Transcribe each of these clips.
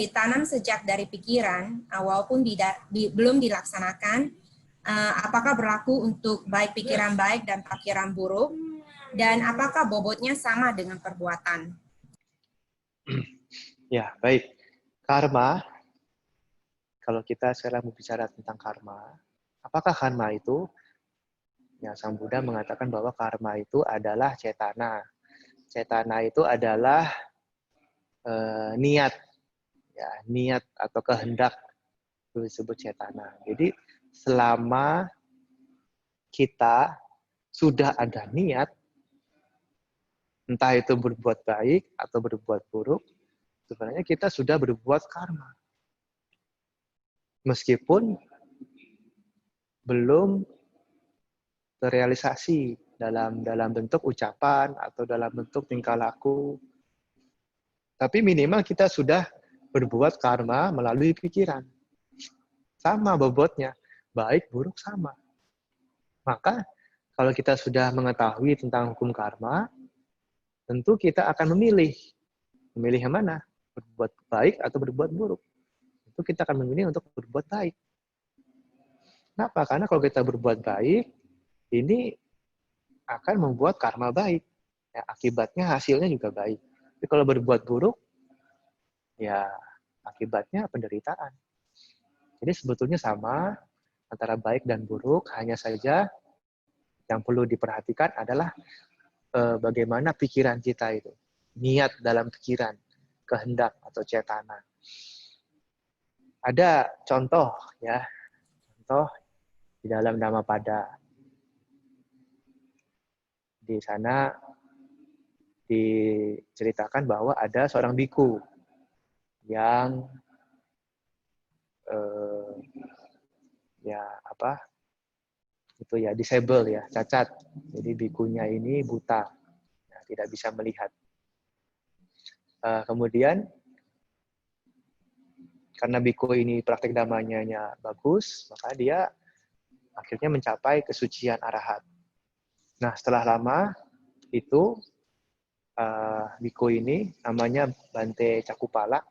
ditanam sejak dari pikiran, walaupun belum dilaksanakan, apakah berlaku untuk baik pikiran baik dan pikiran buruk, dan apakah bobotnya sama dengan perbuatan? Ya, baik. Karma, kalau kita sekarang berbicara tentang karma, apakah karma itu? Ya, Sang Buddha mengatakan bahwa karma itu adalah cetana. Cetana itu adalah niat, ya, niat atau kehendak, itu disebut cetana. Jadi selama kita sudah ada niat, entah itu berbuat baik atau berbuat buruk, sebenarnya kita sudah berbuat karma. Meskipun belum terrealisasi dalam bentuk ucapan atau dalam bentuk tingkah laku. Tapi minimal kita sudah berbuat karma melalui pikiran. Sama bobotnya, baik buruk sama. Maka kalau kita sudah mengetahui tentang hukum karma, tentu kita akan memilih. Memilih yang mana? Berbuat baik atau berbuat buruk. Itu kita akan memilih untuk berbuat baik. Kenapa? Karena kalau kita berbuat baik, ini akan membuat karma baik. Ya, akibatnya hasilnya juga baik. Tapi kalau berbuat buruk, ya akibatnya penderitaan. Jadi sebetulnya sama antara baik dan buruk, hanya saja yang perlu diperhatikan adalah bagaimana pikiran kita itu. Niat dalam pikiran, kehendak atau cetana. Ada contoh, ya, contoh di dalam Dhammapada. Di sana diceritakan bahwa ada seorang biku yang disable, ya, cacat. Jadi bikunya ini buta, tidak bisa melihat. Kemudian karena biku ini praktek dhammanya bagus, maka dia akhirnya mencapai kesucian arahat. Nah, setelah lama itu biku ini namanya Bante Cakupala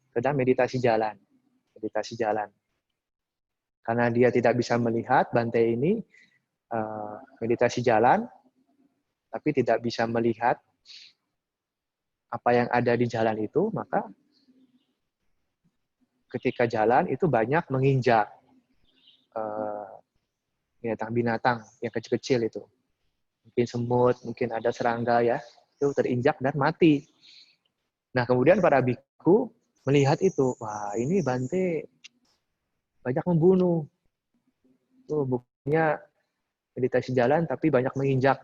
sedang meditasi jalan. Karena dia tidak bisa melihat, Bante ini meditasi jalan, tapi tidak bisa melihat apa yang ada di jalan itu, maka ketika jalan itu banyak menginjak binatang-binatang yang kecil-kecil itu. Mungkin semut, mungkin ada serangga, ya, itu terinjak dan mati. Nah, kemudian para biku melihat itu, wah, ini Bante banyak membunuh. Tuh, buktinya meditasi jalan tapi banyak menginjak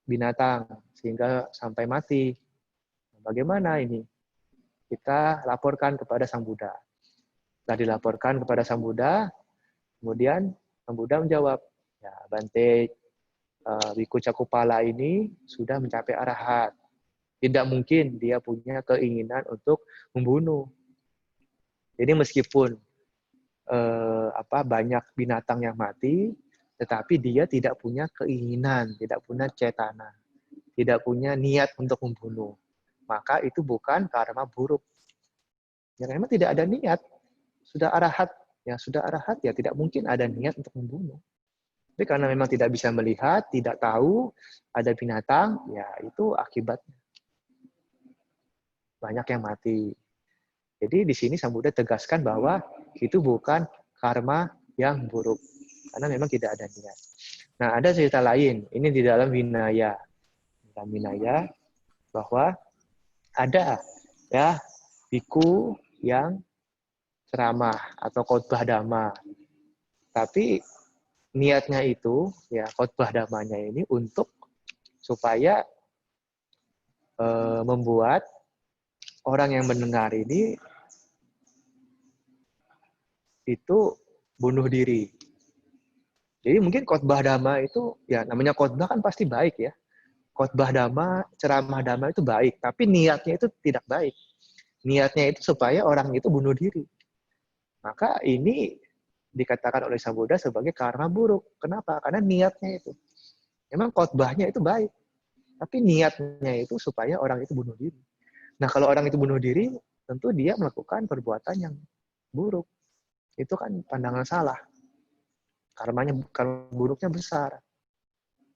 binatang sehingga sampai mati. Bagaimana ini? Kita laporkan kepada Sang Buddha. Setelah dilaporkan kepada Sang Buddha, kemudian Sang Buddha menjawab, ya, Bante Biku Cakupala ini sudah mencapai arahat. Tidak mungkin dia punya keinginan untuk membunuh. Jadi meskipun banyak binatang yang mati, tetapi dia tidak punya keinginan, tidak punya cetana, tidak punya niat untuk membunuh. Maka itu bukan karma buruk. Ya, memang tidak ada niat. Sudah arahat, ya tidak mungkin ada niat untuk membunuh. Tapi karena memang tidak bisa melihat, tidak tahu ada binatang, ya itu akibatnya. Banyak yang mati. Jadi di sini Sang Buddha tegaskan bahwa itu bukan karma yang buruk. Karena memang tidak ada niat. Nah, ada cerita lain. Ini di dalam Vinaya. Dalam Vinaya, bahwa ada, ya, biku yang ceramah atau khotbah dhamma. Tapi niatnya itu, ya, khotbah dhammanya ini untuk supaya membuat orang yang mendengar ini itu bunuh diri. Jadi mungkin khotbah dhamma itu, ya, namanya khotbah kan pasti baik, ya. Khotbah dhamma, ceramah dhamma itu baik, tapi niatnya itu tidak baik. Niatnya itu supaya orang itu bunuh diri. Maka ini dikatakan oleh Sang Buddha sebagai karma buruk. Kenapa? Karena niatnya itu. Memang khotbahnya itu baik, tapi niatnya itu supaya orang itu bunuh diri. Nah, kalau orang itu bunuh diri, tentu dia melakukan perbuatan yang buruk. Itu kan pandangan salah. Karmanya, karma buruknya besar.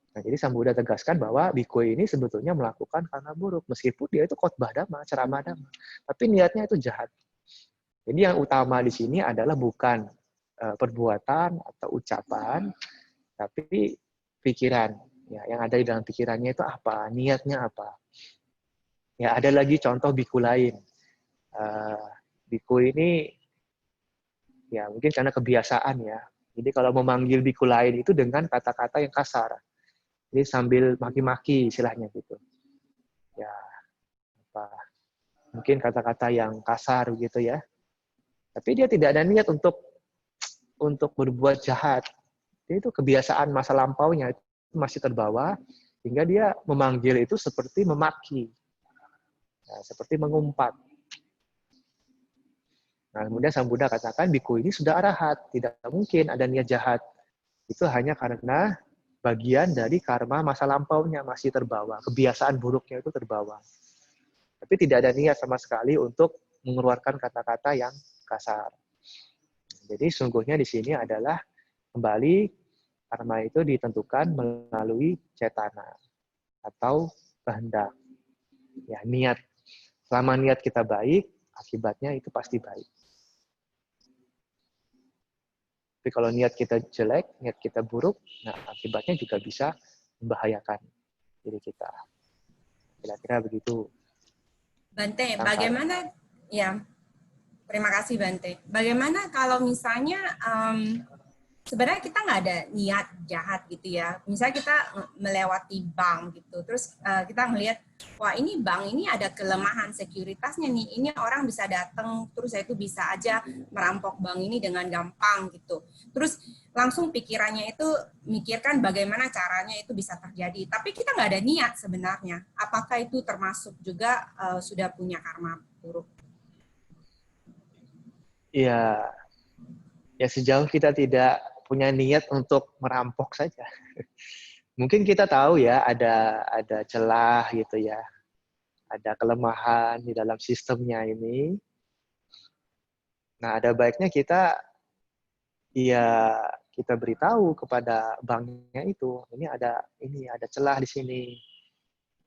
Nah, jadi Sang Buddha tegaskan bahwa biku ini sebetulnya melakukan karma buruk. Meskipun dia itu khotbah dhamma, ceramah dhamma. Tapi niatnya itu jahat. Jadi yang utama di sini adalah bukan perbuatan atau ucapan, tapi pikiran. Ya, yang ada di dalam pikirannya itu apa, niatnya apa. Ya, ada lagi contoh biku lain. Biku ini ya mungkin karena kebiasaan ya. Jadi kalau memanggil biku lain itu dengan kata-kata yang kasar. Jadi sambil maki-maki istilahnya gitu. Ya, apa? Mungkin kata-kata yang kasar gitu ya. Tapi dia tidak ada niat untuk berbuat jahat. Jadi itu kebiasaan masa lampaunya itu masih terbawa hingga dia memanggil itu seperti memaki. Ya, seperti mengumpat. Nah, kemudian Sang Buddha katakan, biku ini sudah arahat. Tidak mungkin ada niat jahat. Itu hanya karena bagian dari karma masa lampaunya masih terbawa. Kebiasaan buruknya itu terbawa. Tapi tidak ada niat sama sekali untuk mengeluarkan kata-kata yang kasar. Jadi sungguhnya di sini adalah kembali karma itu ditentukan melalui cetana atau kehendak. Ya, niat. Selama niat kita baik, akibatnya itu pasti baik. Tapi kalau niat kita jelek, niat kita buruk, nah akibatnya juga bisa membahayakan diri kita. Kira-kira begitu. Bante, Tentang karma. bagaimana ya? Terima kasih Bante. Bagaimana kalau misalnya sebenarnya kita nggak ada niat jahat gitu ya. Misalnya kita melewati bank gitu, terus kita melihat, wah ini bank ini ada kelemahan sekuritasnya nih. Ini orang bisa datang, terus itu bisa aja merampok bank ini dengan gampang gitu. Terus langsung pikirannya itu mikirkan bagaimana caranya itu bisa terjadi. Tapi kita nggak ada niat sebenarnya. Apakah itu termasuk juga sudah punya karma buruk? Ya, ya sejauh kita tidak punya niat untuk merampok saja. Mungkin kita tahu ya ada celah gitu ya, ada kelemahan di dalam sistemnya ini. Nah, ada baiknya kita beritahu kepada banknya itu, ini ada celah di sini.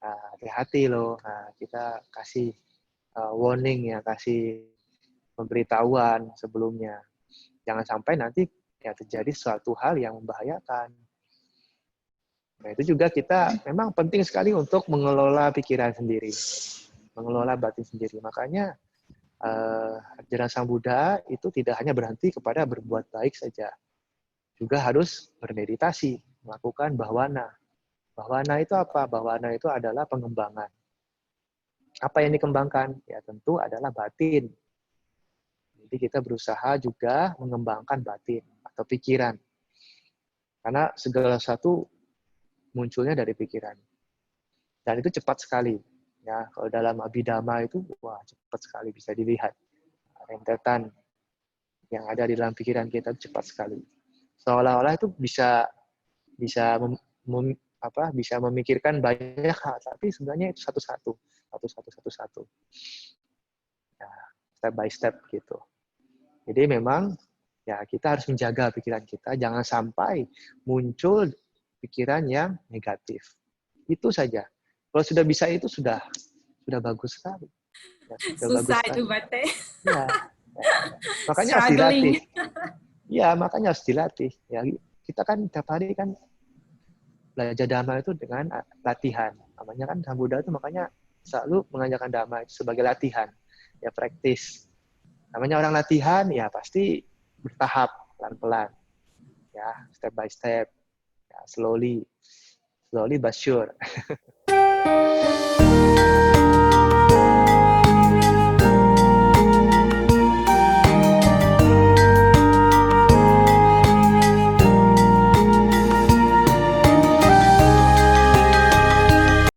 Nah, hati-hati loh. Nah, kita kasih warning ya, kasih pemberitahuan sebelumnya. Jangan sampai nanti ya terjadi suatu hal yang membahayakan. Nah, itu juga kita memang penting sekali untuk mengelola pikiran sendiri, mengelola batin sendiri. Makanya ajaran Sang Buddha itu tidak hanya berhenti kepada berbuat baik saja, juga harus bermeditasi, melakukan bhavana. Bhavana itu apa? Bhavana itu adalah pengembangan. Apa yang dikembangkan? Ya tentu adalah batin. Jadi kita berusaha juga mengembangkan batin atau pikiran. Karena segala sesuatu munculnya dari pikiran. Dan itu cepat sekali. Ya, kalau dalam Abhidhamma itu, wah cepat sekali bisa dilihat. Rentetan yang ada di dalam pikiran kita cepat sekali. Seolah-olah itu bisa bisa memikirkan banyak hal, tapi sebenarnya itu satu-satu. Ya, step by step gitu. Jadi memang ya kita harus menjaga pikiran kita, jangan sampai muncul pikiran yang negatif. Itu saja. Kalau sudah bisa itu sudah bagus sekali. Ya, sudah bagus Susah itu sekali. Bante. Ya, ya. Makanya harus dilatih. Struggling. Ya, makanya harus dilatih. Ya, kita kan tiap hari kan belajar dhamma itu dengan latihan. Namanya kan Sang Buddha itu makanya selalu mengajarkan dhamma itu sebagai latihan. Ya, praktis. Namanya orang latihan, ya pasti bertahap, pelan-pelan. Ya, step by step. Ya, slowly but sure.